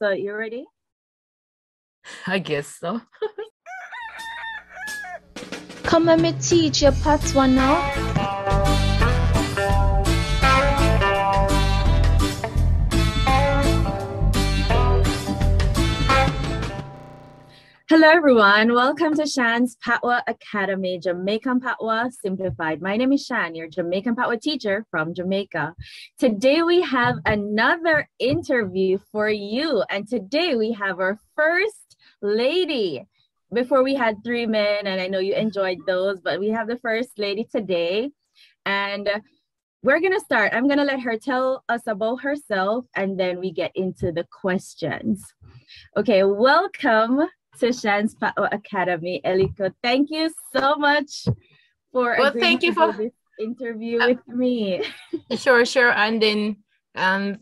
So you ready? I guess so. Come let me teach you patois now. Hello, everyone. Welcome to Shan's Patois Academy, Jamaican Patois Simplified. My name is Shan, your Jamaican Patois teacher from Jamaica. Today, we have another interview for you. And today, we have our first lady. Before we had 3 men, and I know you enjoyed those, but we have the first lady today. And we're going to start. I'm going to let her tell us about herself, and then we get into the questions. Okay, welcome to Shan's Patois Academy, Elliko. Thank you so much for agreeing to do this interview with me. Sure. And then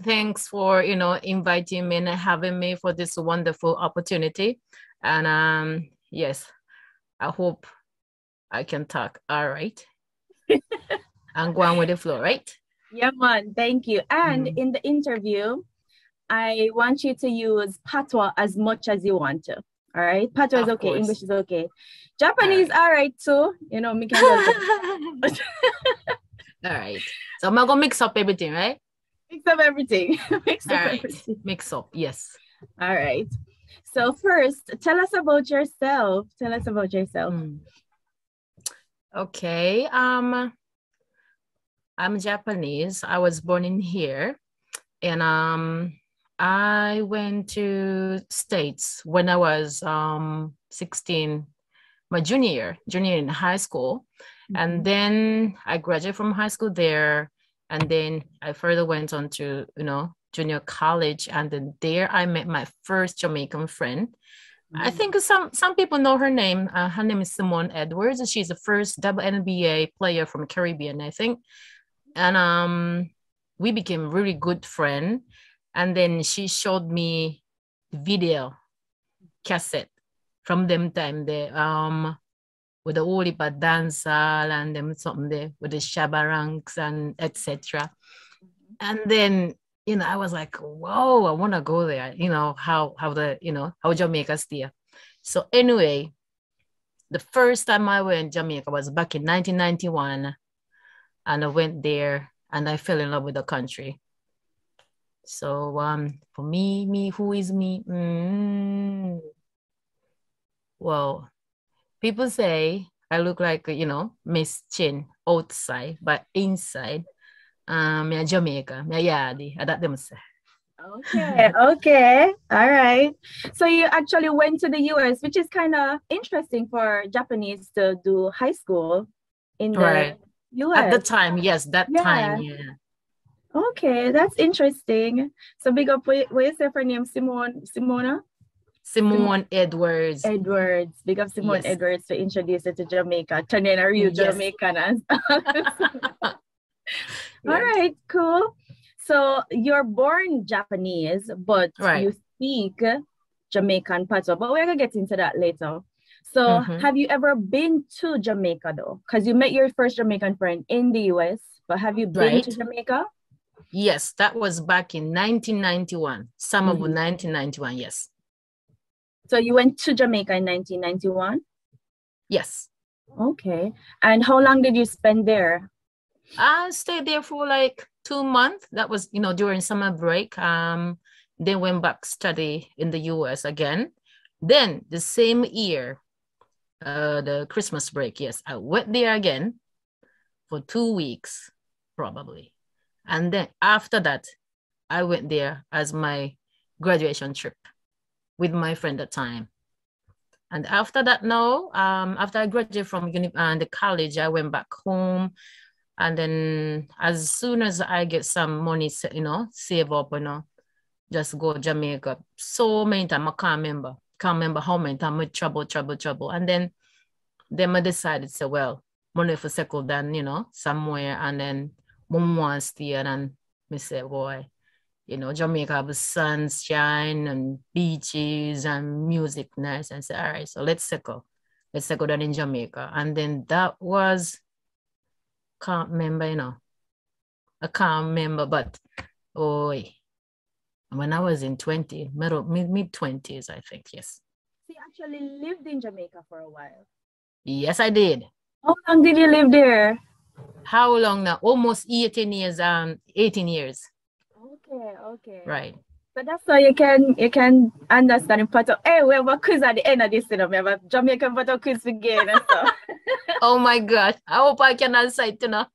thanks for inviting me and having me for this wonderful opportunity. And yes, I hope I can talk. All right. I'm going with the flow, right? Yeah, man. Thank you. And in the interview, I want you to use Patois as much as you want to. All right. Patois is okay. English is okay. Japanese, all right too. Me can all right. So I'm going to mix up everything, right? Mix up everything. Mix up, yes. All right. So first, tell us about yourself. Okay. I'm Japanese. I was born in here. And I went to States when I was 16, my junior in high school. And then I graduated from high school there. And then I further went on to, junior college. And then there I met my first Jamaican friend. I think some people know her name. Her name is Simone Edwards. She's the first WNBA player from Caribbean, I think. And we became really good friends. And then she showed me video cassette from them time there with the Olipa dancehall and them something there with the shabaranks and etc. And then I was like, whoa, I want to go there. How Jamaica stay. So anyway, the first time I went to Jamaica was back in 1991, and I went there and I fell in love with the country. So for me, who is me? Well, people say I look like, Miss Chin outside, but inside, me a Jamaica, me a yardie, that them say. Okay. All right. So you actually went to the US, which is kind of interesting for Japanese to do high school in the US. At the time, yes, time, yeah. Okay, that's interesting. So big up, what you say her name? Simone Edwards. Big up Simone Edwards to introduce you to Jamaica. Turn in a real Jamaican. All right, cool. So you're born Japanese, but you speak Jamaican Patois. But we're going to get into that later. So have you ever been to Jamaica though? Because you met your first Jamaican friend in the US, but have you been to Jamaica? Yes, that was back in 1991. Summer of 1991, yes. So you went to Jamaica in 1991? Yes. Okay. And how long did you spend there? I stayed there for like 2 months. That was, during summer break. Then went back study in the US again. Then the same year, the Christmas break, yes, I went there again for 2 weeks, probably. And then after that, I went there as my graduation trip with my friend at the time. And after that, after I graduated from the college, I went back home. And then as soon as I get some money, save up, just go to Jamaica. So many times, I can't remember how many times I trouble. And then I decided to say, well, money for settle down, somewhere. And then mom wants to stay, and me say, boy, Jamaica have sunshine and beaches and music nice. And say, all right, so let's settle down in Jamaica. And then that was, can't remember, I can't remember, but when I was in mid-20s, I think, yes. So you actually lived in Jamaica for a while? Yes, I did. How long did you live there? How long now? Almost 18 years, 18 years. Okay. Right. So that's why you can understand in Pato. Hey, we have a quiz at the end of this, we have a Jamaican Pato quiz again. So. Oh my God. I hope I can answer it, I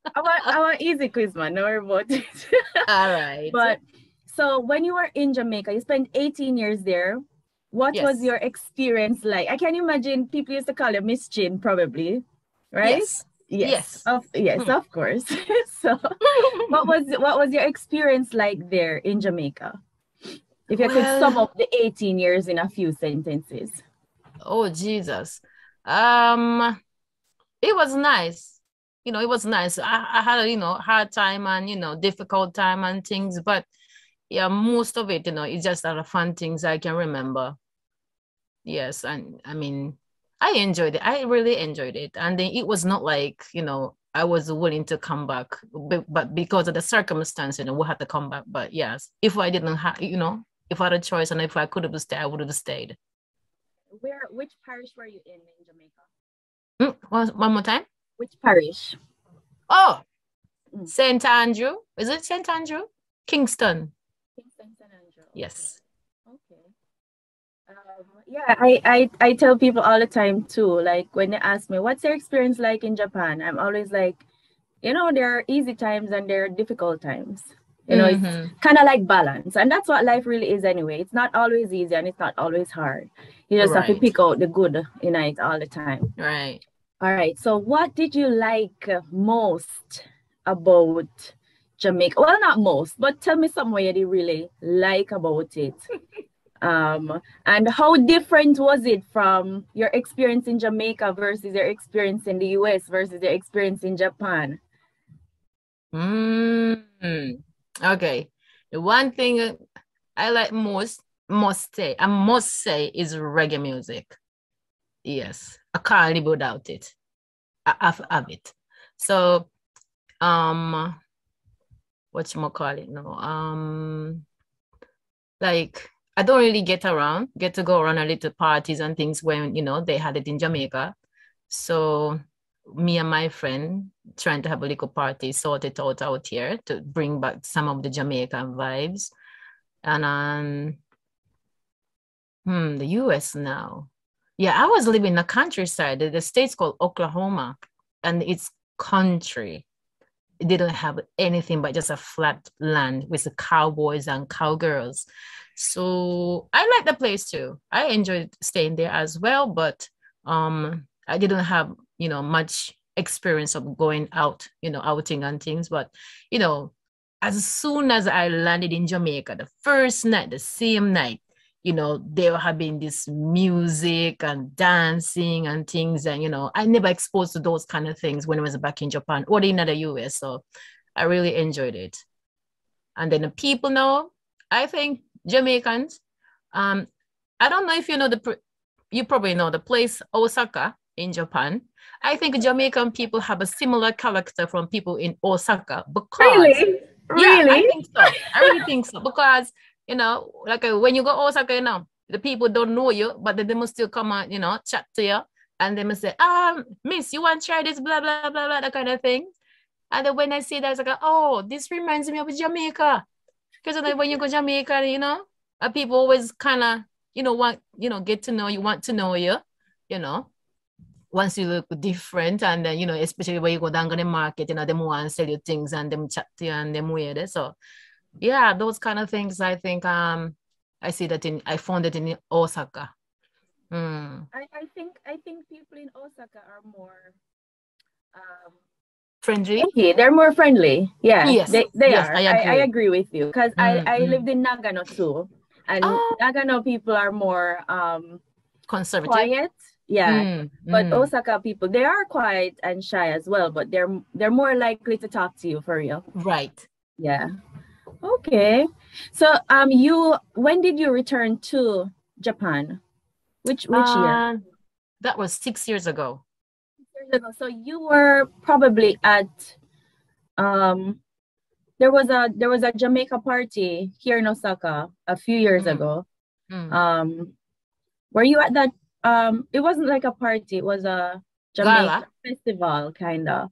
want easy quiz, man. Don't worry about it. All right. But so when you were in Jamaica, you spent 18 years there. What was your experience like? I can imagine people used to call you Miss Chin, probably, right? Yes. Of course. So what was your experience like there in Jamaica? If you could sum up the 18 years in a few sentences. Oh, Jesus. It was nice. It was nice. I had a, hard time and, difficult time and things, but yeah, most of it, it's just a lot of fun things I can remember. Yes. And I mean, I enjoyed it. I really enjoyed it. And then it was not like, I was willing to come back, but because of the circumstance, we had to come back. But yes, if I didn't have, if I had a choice and if I could have stayed, I would have stayed. Which parish were you in Jamaica? One more time? Which parish? Oh, St. Andrew. Is it St. Andrew? Kingston. St. Andrew. Yes. Okay. Yeah, I tell people all the time too, like when they ask me, what's your experience like in Japan? I'm always like, there are easy times and there are difficult times. It's kind of like balance. And that's what life really is anyway. It's not always easy and it's not always hard. You just have to pick out the good in it all the time. Right. All right. So what did you like most about Jamaica? Well, not most, but tell me somewhere you really like about it. And how different was it from your experience in Jamaica versus your experience in the US versus your experience in Japan? Okay. The one thing I like must say is reggae music. Yes. I can't live without it. I have it. So whatchamacallit now? Like I don't really get to go around a little parties and things when, they had it in Jamaica. So me and my friend trying to have a little party, sort it out here to bring back some of the Jamaican vibes. And the US now. Yeah, I was living in the countryside. The state's called Oklahoma, and it's country. It didn't have anything but just a flat land with the cowboys and cowgirls. So I like the place too. I enjoyed staying there as well, but I didn't have, much experience of going out, outing and things. But, as soon as I landed in Jamaica, the first night, the same night, there have been this music and dancing and things. And, I never exposed to those kind of things when I was back in Japan or in the US. So I really enjoyed it. And then the people now, I think Jamaicans, I don't know if you probably know the place Osaka in Japan. I think Jamaican people have a similar character from people in Osaka because yeah, I think so. I really think so because like when you go Osaka, the people don't know you, but they must still come and chat to you, and they must say, miss, you want to try this, blah blah blah blah, that kind of thing. And then when I see that, it's like, oh, this reminds me of Jamaica, because when you go to Jamaica, people always kind of want get to know you, want to know you, once you look different, and then especially when you go down to the market, them want to sell you things and them chat to you and them weird. So yeah, those kind of things. I think I found it in Osaka. I think people in Osaka are more friendly. Okay, they're more friendly. Yeah, yes, they are. I agree with you because I lived in Nagano too, and Nagano people are more conservative, quiet. Yeah, but Osaka people, they are quiet and shy as well, but they're more likely to talk to you for real. Right. Yeah. Okay. So when did you return to Japan? Which year? That was 6 years ago. 6 years ago. So you were probably at there was a Jamaica party here in Osaka a few years ago. Were you at that? It wasn't like a party, it was a Jamaica festival kind of.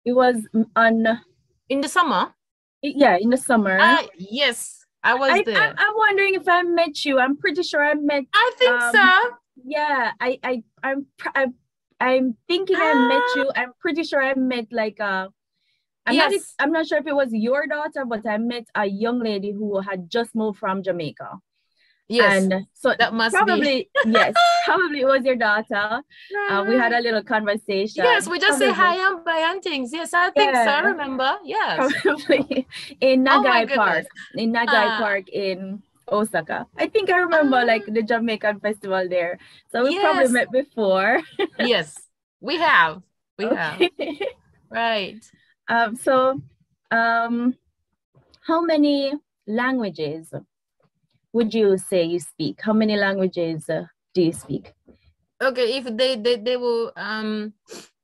It was on in the summer. Yeah, in the summer. Yes, I was there. I'm wondering if I met you. I'm pretty sure I met. I think so. Yeah, I'm thinking I met you. I'm pretty sure I met like I'm not sure if it was your daughter, but I met a young lady who had just moved from Jamaica. Yes, and so that must probably be. Yes, probably it was your daughter. We had a little conversation. Yes, we just say hi and bye and things. Yes, I think so. I remember. Yes, probably in Nagai Park. In Nagai Park in Osaka. I think I remember like the Jamaican festival there. So we probably met before. Yes, we have. We have. Right. So how many languages would you say you speak? How many languages do you speak? Okay, if they will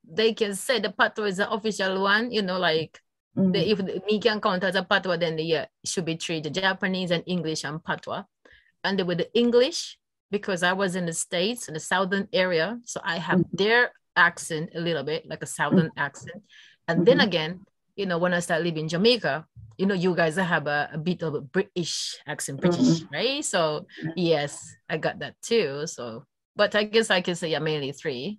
they can say the Patois is the official one, you know, like if me can count as a Patois, then it should be 3: the Japanese and English and Patois. And with the English, because I was in the States, in the southern area, so I have their accent a little bit, like a southern accent. And then again, you know, when I started living in Jamaica, you know, you guys have a bit of a British accent, British, right? So yes, I got that too. So, but I guess I can say mainly 3.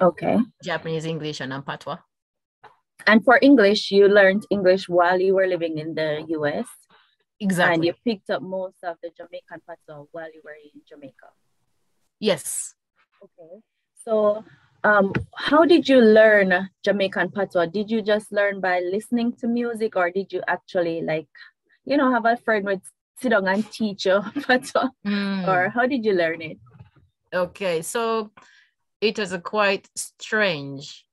Okay. Japanese, English, and Patois. And for English, you learned English while you were living in the US. Exactly. And you picked up most of the Jamaican Patois while you were in Jamaica. Yes. Okay. So how did you learn Jamaican Patois? Did you just learn by listening to music, or did you actually like, you know, have a friend would sit down and teach you Patois? Or how did you learn it? Okay, so it was quite strange.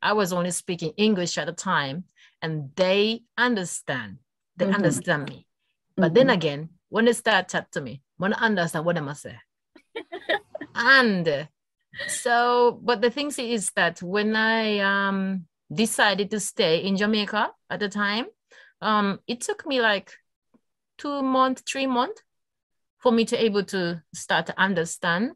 I was only speaking English at the time, and they understand. They understand me. But then again, when they start chat to me, I understand what they must say. And so, but the thing is that when I decided to stay in Jamaica at the time, it took me like 2 months, 3 months for me to able to start to understand.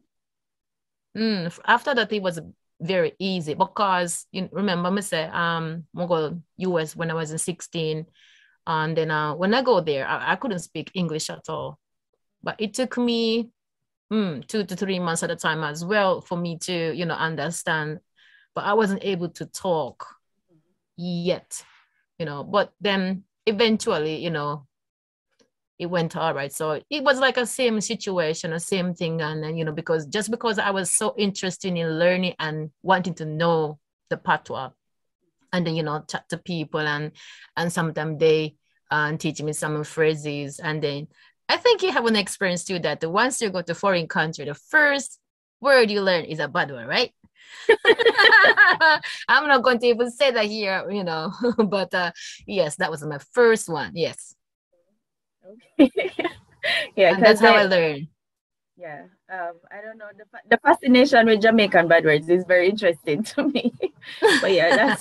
After that, it was very easy because you remember me say I go US when I was in 16, and then when I go there, I couldn't speak English at all. But it took me 2 to 3 months at a time as well for me to, you know, understand. But I wasn't able to talk yet, you know. But then eventually, you know, it went all right. So it was like a same situation, a same thing. And then, you know, because I was so interested in learning and wanting to know the patois, and then, you know, chat to people and sometimes they teach me some phrases. And then I think you have an experience too that once you go to foreign country, the first word you learn is a bad one, right? I'm not going to even say that here, you know, but yes, that was my first one. Yes. Okay. Yeah, and that's how I learned. Yeah, I don't know, the fascination with Jamaican bad words is very interesting to me. But yeah,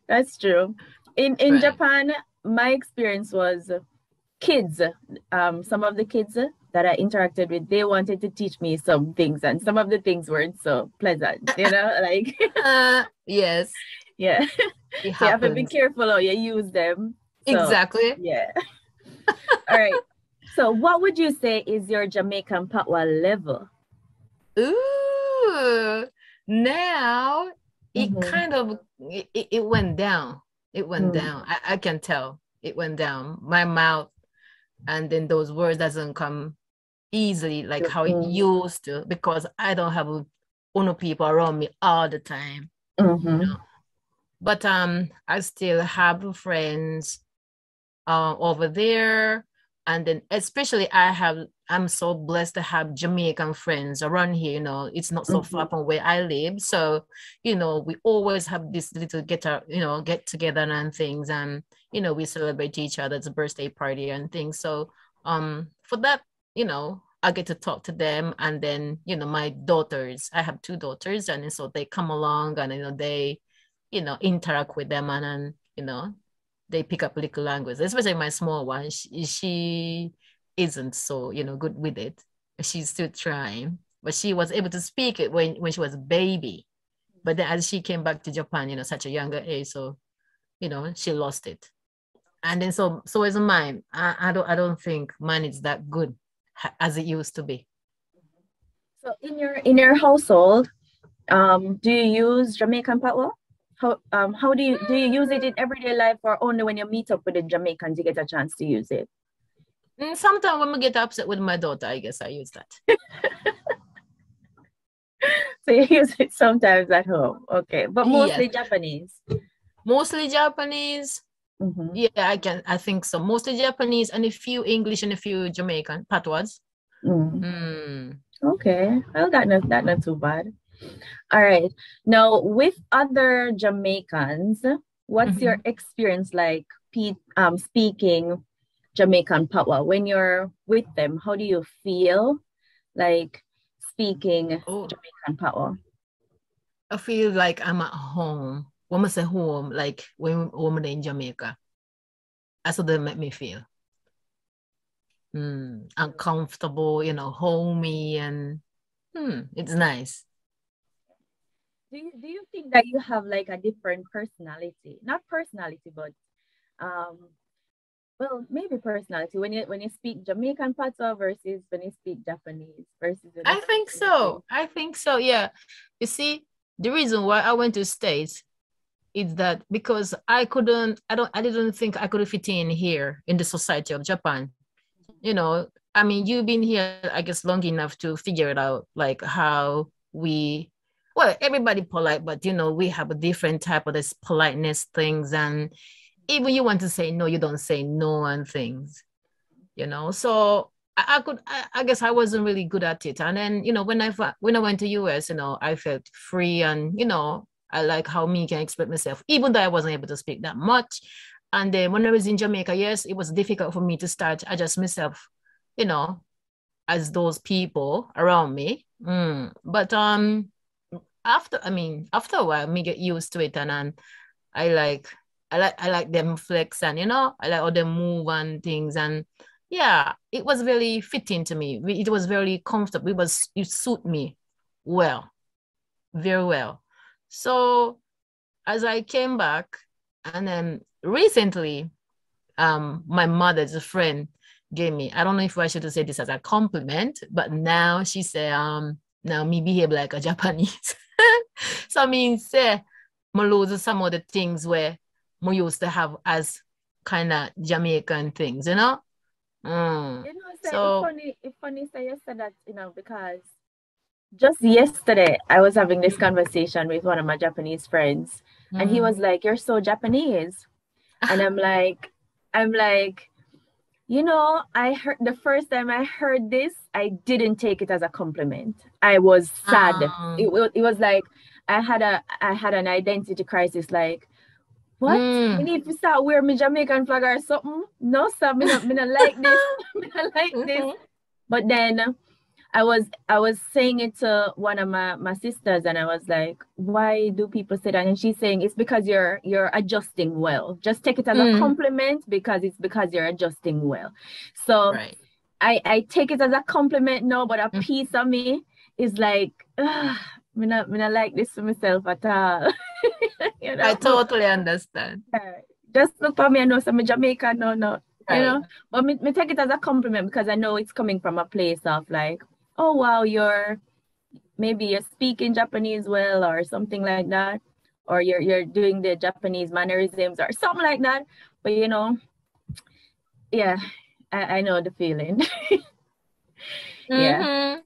that's true. In right. Japan, my experience was kids. Some of the kids that I interacted with, they wanted to teach me some things, and some of the things weren't so pleasant, you know, like yes, yeah. So you have to be careful how you use them. So, exactly. Yeah. All right. So what would you say is your Jamaican Patois level? Ooh, now it kind of, it went down. It went down. I can tell it went down. My mouth, and then those words doesn't come easily like how it used to, because I don't have Uno people around me all the time. You know? But I still have friends over there. And then especially I'm so blessed to have Jamaican friends around here, you know, it's not so far from where I live. So, you know, we always have this little get together and things, and, you know, we celebrate each other's birthday party and things. So for that, you know, I get to talk to them. And then, you know, my daughters, I have 2 daughters, and so they come along and, you know, they, you know, interact with them, and you know, they pick up little language, especially my small one. She isn't so, good with it. She's still trying, but she was able to speak it when she was a baby. But then as she came back to Japan, such a younger age, so, she lost it. And then so is mine. I don't think mine is that good as it used to be. So in your household, do you use Jamaican Patois? How do you use it in everyday life, or only when you meet up with the Jamaicans you get a chance to use it? Sometimes when I get upset with my daughter, I guess I use that. So you use it sometimes at home, okay? But mostly yes. Japanese. Mostly Japanese. Mm-hmm. Yeah, I think so. Mostly Japanese and a few English and a few Jamaican Patois. Okay, well, that's not too bad. All right. Now, with other Jamaicans, what's your experience like speaking Jamaican Patois? When you're with them, how do you feel like speaking Jamaican Patois? I feel like I'm at home. When I say home, like when I'm in Jamaica. That's what they make me feel. Uncomfortable, homey, and it's nice. Do you think that you have like a different personality? Not personality, but well, maybe personality when you speak Jamaican Patois versus when you speak Japanese versus. I think so. Yeah. You see, the reason why I went to States is that because I didn't think I could fit in here in the society of Japan. I mean, you've been here, I guess, long enough to figure it out, like how everybody polite, but we have a different type of this politeness things, and even you want to say no, you don't say no and things, so I guess I wasn't really good at it. And then, when I went to US, I felt free, and I like how me can express myself, even though I wasn't able to speak that much. And then when I was in Jamaica, yes, it was difficult for me to start adjust myself, as those people around me. But after a while, me get used to it, and I like them flex, and I like how they move and things, and yeah, it was very fitting to me. It was very comfortable. It suit me well, very well. So as I came back, and then recently, my mother's friend gave me, I don't know if I should say this as a compliment, but now she said, now me behave like a Japanese. So I mean, say, I lose some of the things where we used to have as kind of Jamaican things, So it's funny say you said that, because just yesterday I was having this conversation with one of my Japanese friends, and he was like, "You're so Japanese," and I'm like, I heard the first time I heard this, I didn't take it as a compliment. I was sad. It was like I had an identity crisis. Like, what? I need to start wearing my Jamaican flag or something? No, sir. Me not like this. Me not like this. But then I was saying it to one of my sisters, and I was like, why do people say that? And she's saying it's because you're adjusting well. Just take it as a compliment because you're adjusting well. So right. I take it as a compliment now, but a piece of me is like, me not like this for myself at all. I totally understand. Just look for me and know some Jamaican, no. Right. But me take it as a compliment because I know it's coming from a place of like, oh wow, you're speaking Japanese well or something like that, or you're doing the Japanese mannerisms or something like that. But yeah, I know the feeling. Yeah.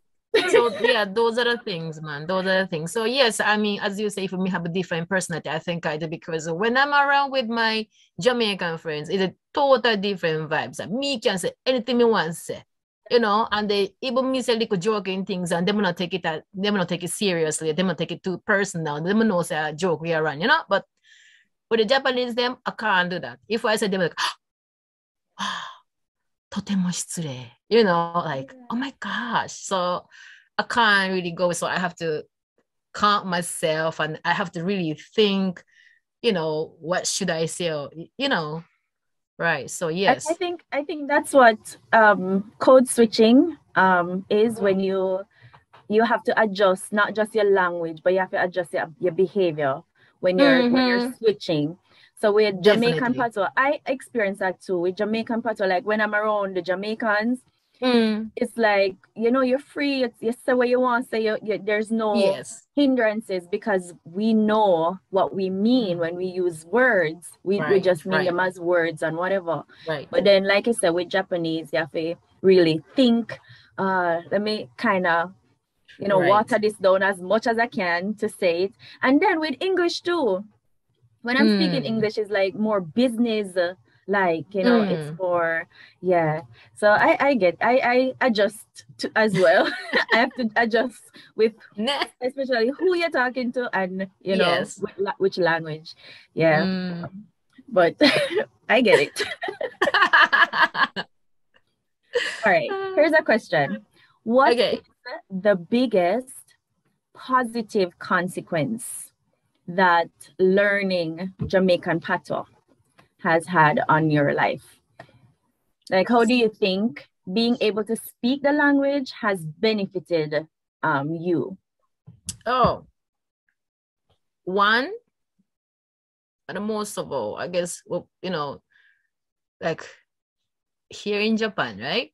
So yeah, those are the things, man. Those are the things. So yes, I mean, as you say, for me have a different personality, I think I do, because when I'm around with my Jamaican friends, it's a total different vibes. Like, me can say anything me want to say, and they even me say little joking things, and they will not take it seriously. They will not take it too personal. They will not say a joke we are on, But with the Japanese, them I can't do that. If I say them like, totemo shitsure, like, oh my gosh. So I can't really go. So I have to calm myself, and I have to really think, what should I say? Right. So yes. I think that's what code switching is, when you have to adjust not just your language, but you have to adjust your behavior when you're switching. So with Jamaican Patois, I experience that too. With Jamaican Patois, like when I'm around the Jamaicans, it's like, you're free. You say what you want. Say there's no hindrances, because we know what we mean when we use words. We just mean them as words and whatever. Right. But then, like I said, with Japanese, you have to really think. Let me kind of, water this down as much as I can to say it. And then with English too, when I'm speaking English, it's like more business, it's more, So I adjust as well. I have to adjust with especially who you're talking to and, which language. Yeah. But I get it. All right. Here's a question. What is the biggest positive consequence that learning Jamaican Patois has had on your life? Like, how do you think being able to speak the language has benefited you? Oh, one, and most of all, I guess, like here in Japan, right?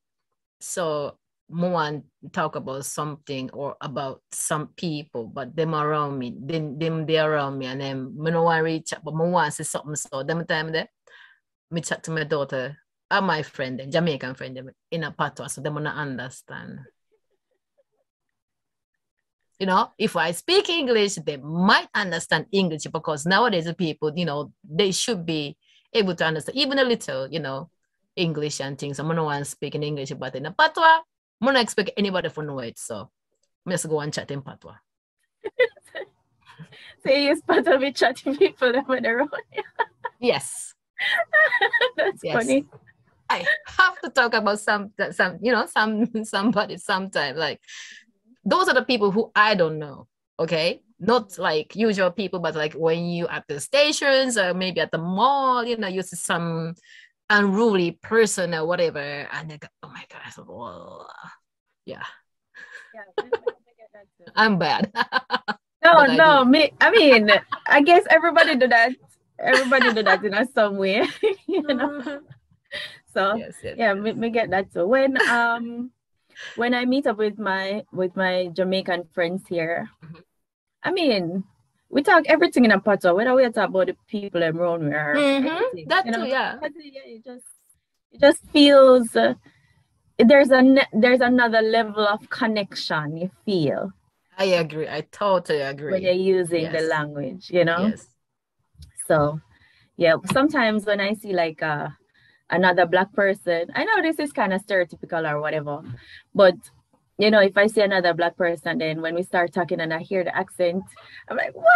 So I want to talk about something or about some people, but them around me, them they around me, and then I don't want to reach out, but I want to say something. So them time there, I chat to my daughter and my friend, Jamaican friend, in a patois, so they want to understand. If I speak English, they might understand English, because nowadays the people, they should be able to understand even a little, English and things. I'm not want to speak in English, but in a patois, I'm not expect anybody to know it. So I'm just go and chat in patois. So you use patois with chatting people that when they're around. Yes. That's funny. I have to talk about somebody sometime. Like, those are the people who I don't know. Okay. Not like usual people, but like when you at the stations or maybe at the mall, you see some unruly person or whatever, and they go, oh my gosh, well, yeah, I'm bad. No, I mean, I guess everybody do that in some way. So yes. me get that too. When I meet up with my Jamaican friends here, I mean, we talk everything in a patois, whether we talk about the people around me or that too, yeah. It just feels there's another level of connection you feel. I agree. I totally agree. When you're using the language, Yes. So, yeah, sometimes when I see like another Black person, I know this is kind of stereotypical or whatever, but if I see another Black person, then when we start talking and I hear the accent, I'm like, what?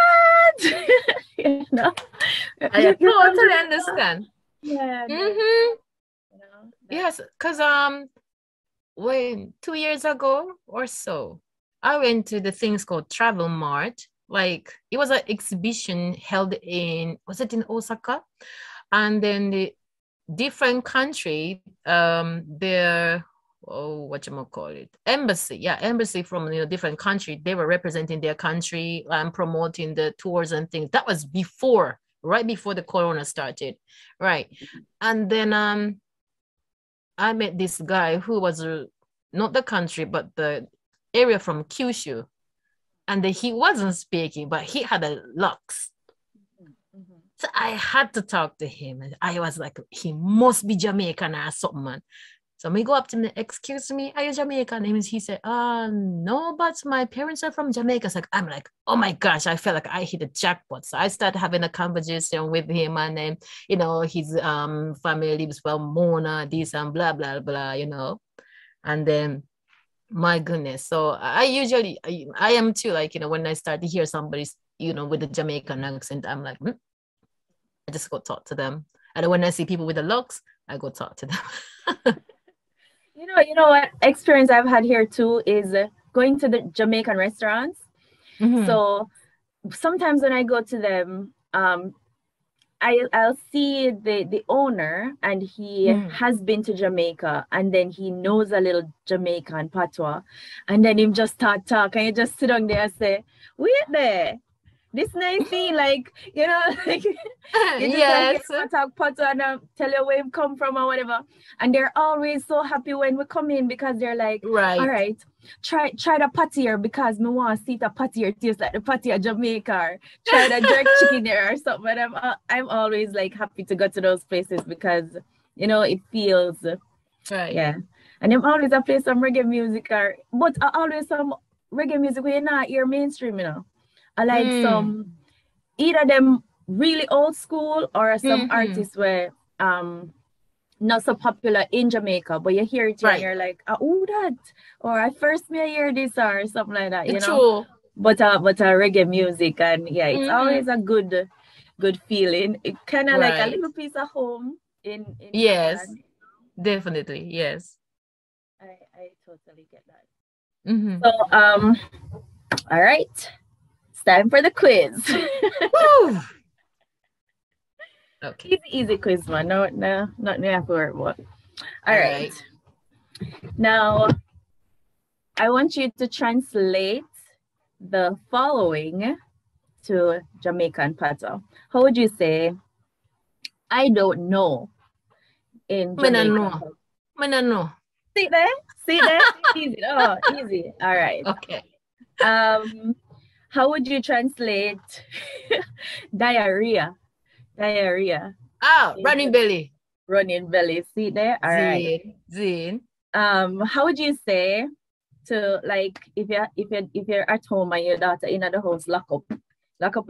I totally understand. Yeah. Yes, because when 2 years ago or so, I went to the things called Travel Mart. Like, it was an exhibition held was it in Osaka? And then the different country, their embassy from different country, they were representing their country and promoting the tours and things. That was right before the corona started, right? And then I met this guy who was not the country but the area from Kyushu, and he wasn't speaking, but he had a locks. So I had to talk to him, and I was like, he must be Jamaican or something, man. So I go up to him, excuse me, are you Jamaican? And he said, no, but my parents are from Jamaica. So I'm like, oh my gosh, I felt like I hit a jackpot. So I started having a conversation with him, and then, his family lives well, Mona, this and blah, blah, blah, And then, my goodness. So I am too, like, when I start to hear somebody, with the Jamaican accent, I'm like, I just go talk to them. And when I see people with the locks, I go talk to them. You know what experience I've had here too is going to the Jamaican restaurants. So sometimes when I go to them, I'll see the owner, and he has been to Jamaica, and then he knows a little Jamaican patois, and then him just start talk, and you just sit down there and say, wait there. This nice thing, like, you know, like you just Yes. like talk patois and tell you where you come from or whatever. And they're always so happy when we come in, because they're like, Right. all right, try the patty here, because me want to see the patty here taste like the patty of Jamaica, or try the jerk chicken there or something. And I'm always like happy to go to those places, because you know it feels Right. yeah. And I'm always I play some reggae music, but I always some reggae music where you not hear mainstream, you know. I like some either them really old school or some artists where not so popular in Jamaica, but you hear it and you're like, oh that, or I first may hear this or something like that, you know. But reggae music, and yeah, it's always a good feeling. It kind of like a little piece of home in yes, Japan. Definitely, yes. I totally get that. So all right. Time for the quiz. Woo! Okay. Easy quiz, man. No, not have to worry about. All right. Now, I want you to translate the following to Jamaican Patois. How would you say, I don't know in Jamaican? No. See there? Easy. Oh, easy. All right. Okay. How would you translate diarrhea? Oh, running belly. Running belly. See there? All right. Zin. How would you say to, like, if you're at home and your daughter in the house lock up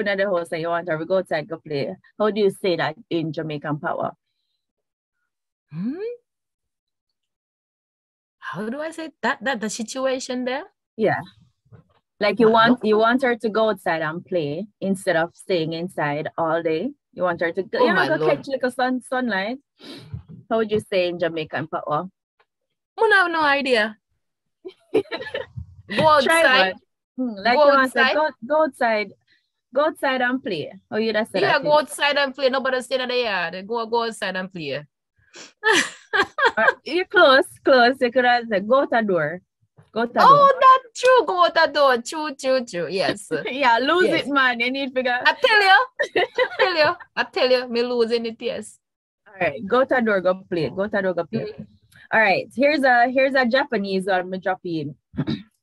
in the house and you want her to go outside go play? How do you say that in Jamaican Patois? How do I say that the situation there? Yeah. Like you want her to go outside and play instead of staying inside all day. You want her to go, go catch like a sunlight. How would you say in Jamaican Patois? I have no idea. Go outside. Like go outside. Go outside. Go outside and play. How you just say that? Yeah, go outside and play. Nobody stay in the yard. Go outside and play. You're close. You could have said go to the door. Oh, that's true. Go out the door. True. Yes. Yeah, lose it, man. You need to figure. I tell you, me losing it, yes. All right, go to the door, go play. All right, here's a Japanese one me drop in.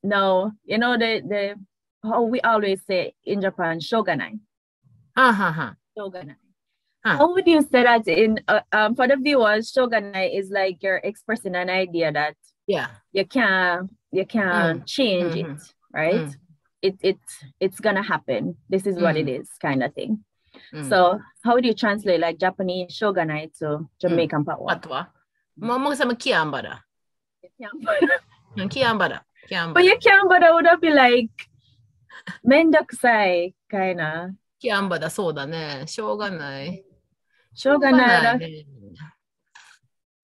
Now, you know the how we always say in Japan, shogunai. Shogunai. How would you say that in for the viewers? Shogunai is like you're expressing an idea that you can't change it, right? It's gonna happen. This is what it is, kind of thing. So how do you translate like Japanese shogunai to Jamaican Patois? Mama say kiambada. But your kiambada would be like mendakusai, kinda. Kiambada soda ne, shogunai.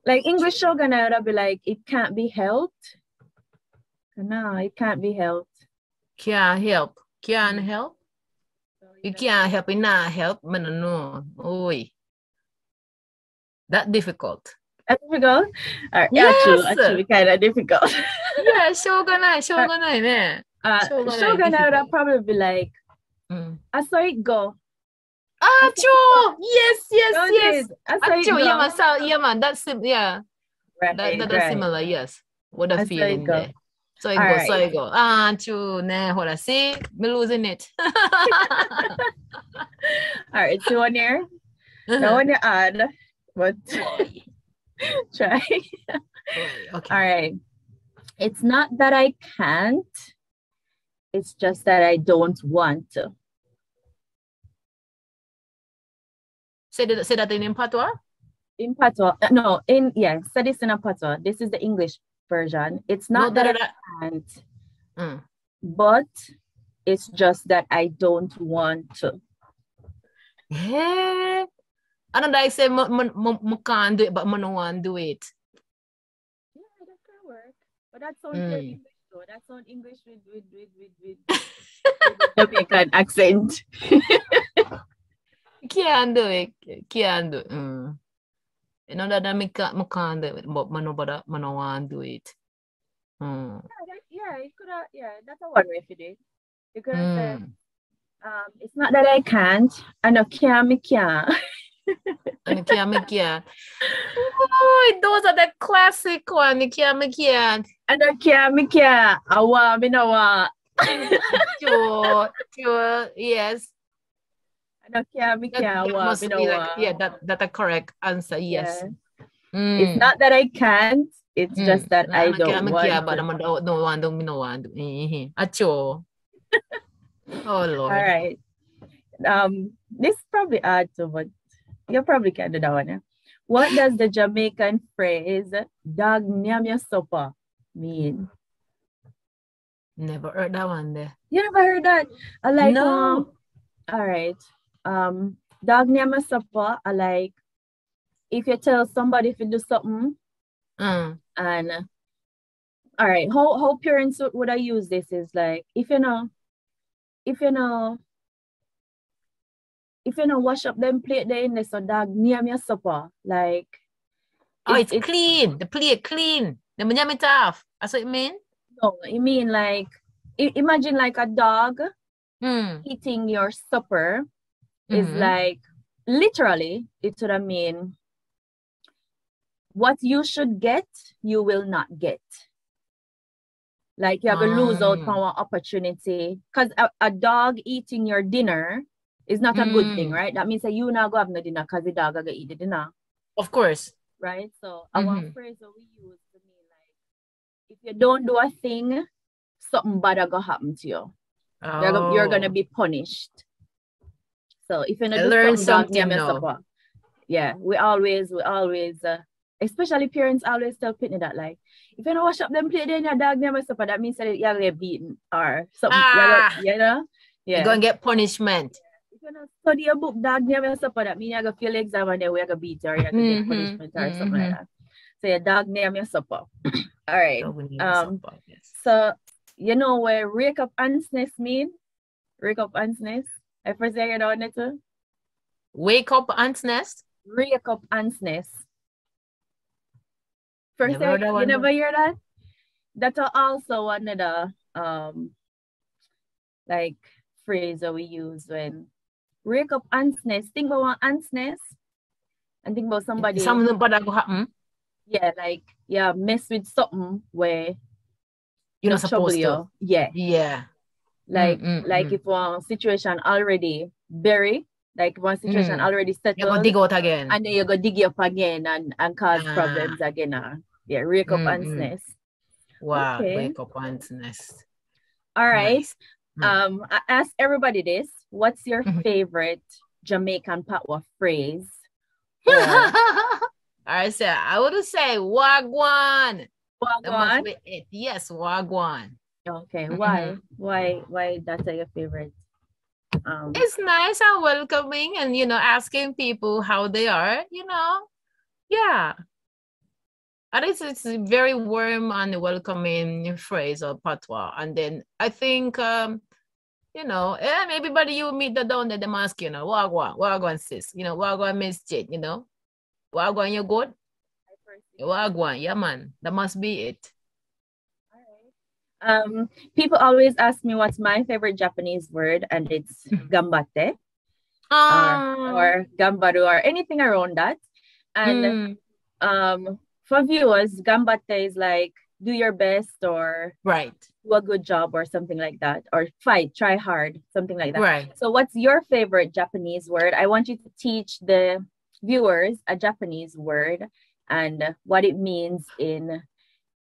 Like English shogunai would be like it can't be helped. No, it can't be helped. Can't help. You can't help it, not help. No. Oi. That difficult. That's difficult? Yes. Actually kind of difficult. Yeah, shogunai ne. Shogunai would probably be like, I saw it go. True. Yes. I saw it go. Yeah, man. That's that's similar. Yes. What a feeling there. So I go. True. Ne, hold see, me losing it. All right, so one here. No one to add, but try. Okay. All right. It's not that I can't. It's just that I don't want to. Say that in Patois? In Patois. Say this in a Patois. This is the English version. It's not that I can't, but it's just that I don't want to. Yeah. Another I say, I can't do it, but I don't want to do it. Yeah, that can work. But that sounds very English though. That sounds English with Jamaican accent. can't do it. Can't do it. You know that I can't do it, but I don't want to do it. Yeah, you could have. Yeah, that's a one way for it. You could have said, it's not that I can't. I know can't, me can't. And you can't, me can't. Oh, those are the classic one. You can't, me can't. I know can't, me can't. I want, me no want. Sure, yes. I know can't, me can't. I That want, must me be no like, want. yeah, that a correct answer, yes. Yeah. It's not that I can't. It's just that I don't want to. but I don't want to. Me no want to. Acho. Oh Lord. All right. This is probably hard too, but you probably can do that one. Yeah? What does the Jamaican phrase "dog nyam your supper" mean? Never heard that one there. You never heard that? I like no. All right. Dog nyam your supper. I like if you tell somebody to do something, and all right, how parents would I use this is like if you know wash up them plate there in there, so dog near your supper. Like it's clean. The plate clean. The nyam it off. That's what it mean? No, I mean like imagine like a dog eating your supper is like literally it would have mean what you should get, you will not get. Like you're going to lose out on an opportunity. Because a dog eating your dinner is not a good thing, right? That means that you not go have no dinner because the dog are going to eat the dinner. Of course. Right? So our phrase that we use to mean like, if you don't do a thing, something bad are going to happen to you. Oh. You're going to be punished. So if you don't do something, yeah, we always especially parents always tell Pitney that like if you don't wash up them plate then your dog never supper, that means that you're gonna get beaten or something. You know? Yeah. You're gonna get punishment. If you don't study a book, dog never supper, that means you're gonna fail the exam and then we're gonna beat you or you're gonna get punishment or something like that. So your dog name your supper. All right. Supper, yes. So you know where rake up ansness mean? Rake up ansness. I first say it on it too. Wake up ansness? Rake up ansness. First, you never hear that? That's also one of the like phrase that we use when rake up ansness. Think about one ansness and think about somebody. Something bad go happen. Yeah, like mess with something where you're not supposed to. Yeah. Yeah. Like if one situation already buried. Like one situation already settled. You go dig out again. And then you go dig up again and cause problems again. Yeah, rake up ansness. Wow, okay. Wake up ansness. All right. Nice. I asked everybody this. What's your favorite Jamaican Patois phrase? I would say wagwan. Wagwan? That must be it. Yes, wagwan. Okay. Why that's your favorite? It's nice and welcoming and asking people how they are, yeah, and it's a very warm and welcoming phrase or patois. And then I think maybe buddy you meet the down there, they ask wagwan sis, wagwan miss Jade, wagwan you good, wagwan, yeah man, that must be it. People always ask me what's my favorite Japanese word, and it's gambate or gambaru or anything around that. And for viewers, gambate is like do your best or do a good job or something like that, or try hard, something like that. Right. So what's your favorite Japanese word? I want you to teach the viewers a Japanese word and what it means in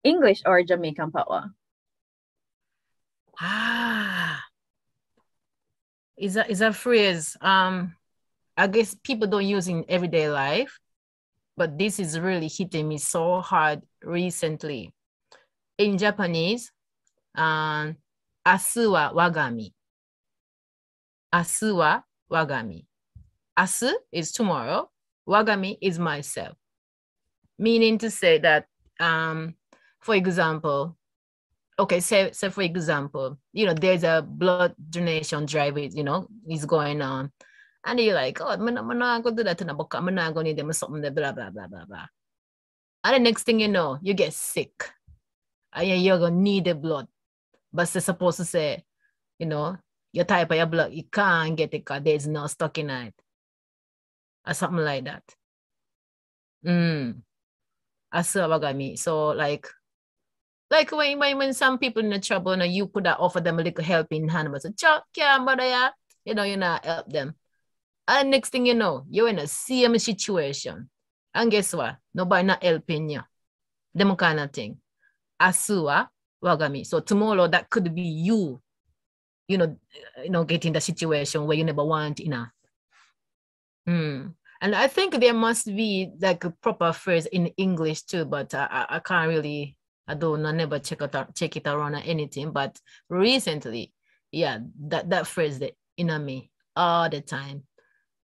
English or Jamaican Patois. Is a phrase I guess people don't use in everyday life, but this is really hitting me so hard recently. In Japanese, asu wa wagami. Asu wa wagami. Asu is tomorrow. Wagami is myself. Meaning to say that, for example, say for example, there's a blood donation drive, is going on. And you're like, oh, I'm not going to do that in a book. I'm not going to need them something, blah, blah, blah, blah, blah. And the next thing you know, you get sick. And you're going to need the blood. But they're supposed to say, you know, your type of your blood, you can't get it because there's no stock in it. Or something like that. I saw what got me. So like when some people in the trouble, you know, you could have offered them a little helping hand, but so can't bother ya, you know, you're not help them. And next thing you know, you're in the same situation. And guess what? Nobody not helping you. Them kind of thing. Asua wagami. So tomorrow that could be you, you know, getting the situation where you never want, you know. And I think there must be like a proper phrase in English too, but I can't really, I never check it around or anything. But recently, yeah, that phrase that in me all the time.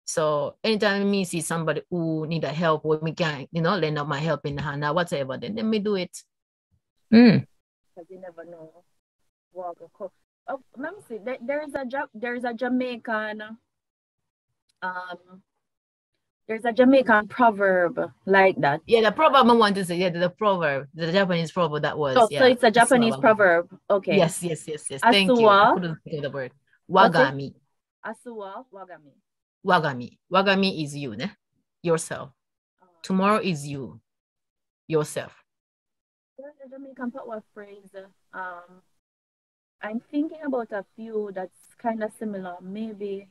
So anytime me see somebody who need a help or me can, you know, lend out my help in the hand or whatever, then let me do it. Because you never know. Oh, let me see. There's a Jamaican there's a Jamaican proverb like that. Yeah, the proverb I want to say. Yeah, the proverb, the Japanese proverb that was. Oh, yeah, so it's a Japanese proverb. Okay. Yes. Thank you. I couldn't think of the word. Wagami. Asua wagami. Wagami is you, ne? Yourself. Tomorrow is you. Yourself. There's a Jamaican Patois phrase. I'm thinking about a few that's kind of similar. Maybe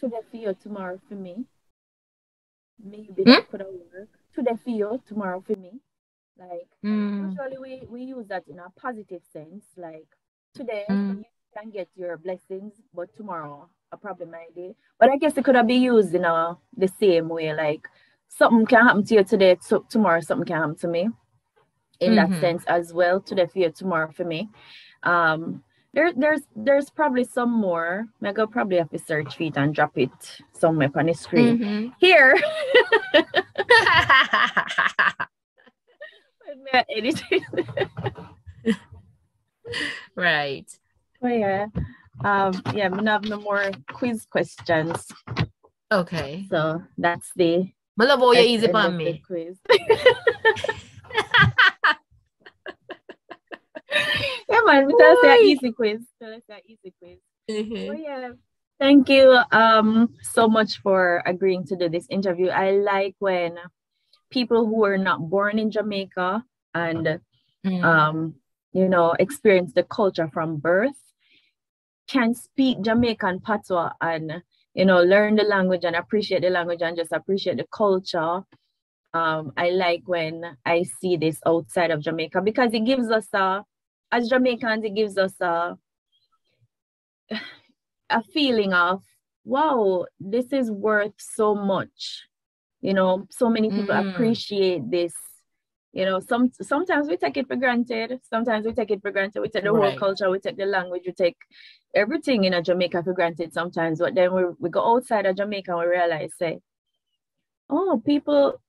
today for you, tomorrow for me. Maybe that could have worked. Today for you, tomorrow for me. Like usually we use that in a positive sense. Like today you can get your blessings, but tomorrow a problem might be. But I guess it could have been used in the same way. Like something can happen to you today, so tomorrow something can happen to me. In that sense as well. Today for you, tomorrow for me. There's probably some more. I go probably have to search for it and drop it somewhere on the screen. Here. Right. Oh yeah. Yeah, I'm gonna have no more quiz questions. Okay. So that's the easy for me. Quiz. Yeah, man, that's an easy quiz. Oh yeah. Thank you so much for agreeing to do this interview. I like when people who are not born in Jamaica and you know, experience the culture from birth can speak Jamaican Patois and, you know, learn the language and appreciate the language and just appreciate the culture. I like when I see this outside of Jamaica because it gives us as Jamaicans, it gives us a feeling of, wow, this is worth so much. You know, so many people appreciate this. You know, sometimes we take it for granted. Sometimes we take it for granted. We take the whole culture, we take the language, we take everything in Jamaica for granted sometimes. But then we go outside of Jamaica and we realize, say, oh, people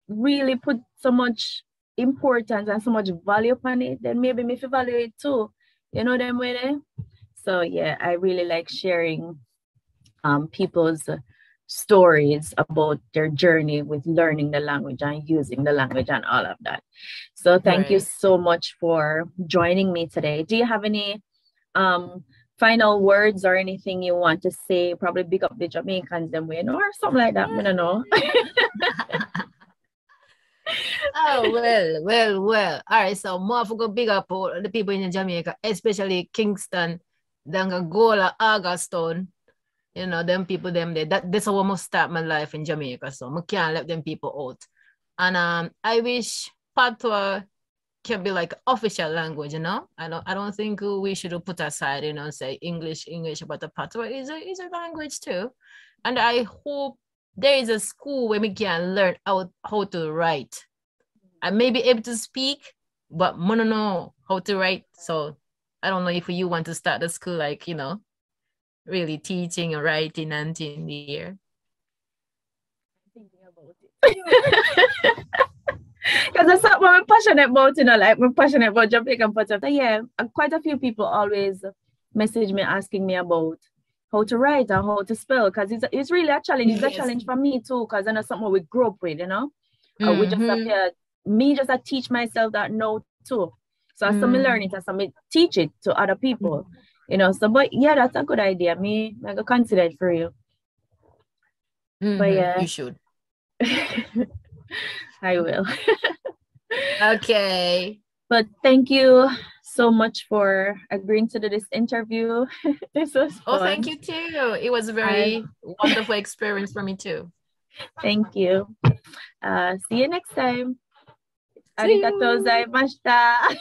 really put so much importance and so much value upon it, then maybe me feel value it too. You know them way there? So yeah, I really like sharing people's stories about their journey with learning the language and using the language and all of that. So thank you so much for joining me today. Do you have any final words or anything you want to say? Probably big up the Jamaicans them way, or something like that. I don't know. Oh, well. All right, so more for go big up all the people in Jamaica, especially Kingston, Dangagola, Augustown. You know, them people, them there. That's how I must start my life in Jamaica. So I can't let them people out. And I wish Patois can be like official language, you know. I don't think we should put aside, you know, say English, but the Patois is a language too. And I hope there is a school where we can learn how to write. I may be able to speak, but I don't know how to write. So I don't know if you want to start the school, like, you know, really teaching and writing and in the year. Thinking about it. Because that's what I'm passionate about, you know, like I'm passionate about Jamaican Patois. Yeah, quite a few people always message me asking me about how to write and how to spell, because it's really a challenge. It's a challenge for me too, because I know something we grew up with, you know. We just have to, me just teach myself that now too. So as some learn it, as some teach it to other people, you know. So, but yeah, that's a good idea. Me, I go consider it for you. But yeah, you should. I will. Okay. But thank you so much for agreeing to do this interview. This was fun. Oh, thank you too. It was a very wonderful experience for me too. Thank you. See you next time. Arigatou gozaimashita.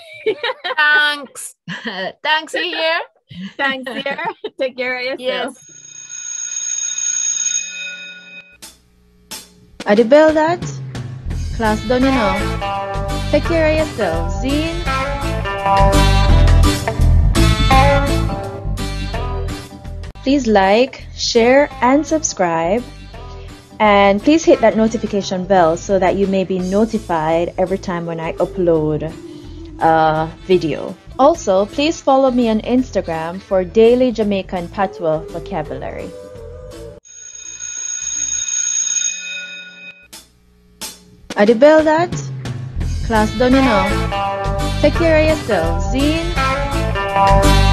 Thanks. Thanks, you here. Thanks, here. Take care of yourself. Yes. Are the bell that? Class done, you know. Take care of yourself, Zine. Please like, share, and subscribe. And please hit that notification bell so that you may be notified every time when I upload a video. Also, please follow me on Instagram for daily Jamaican Patois vocabulary. Are the bell that? Class done, you know. Take care of yourself, Zine.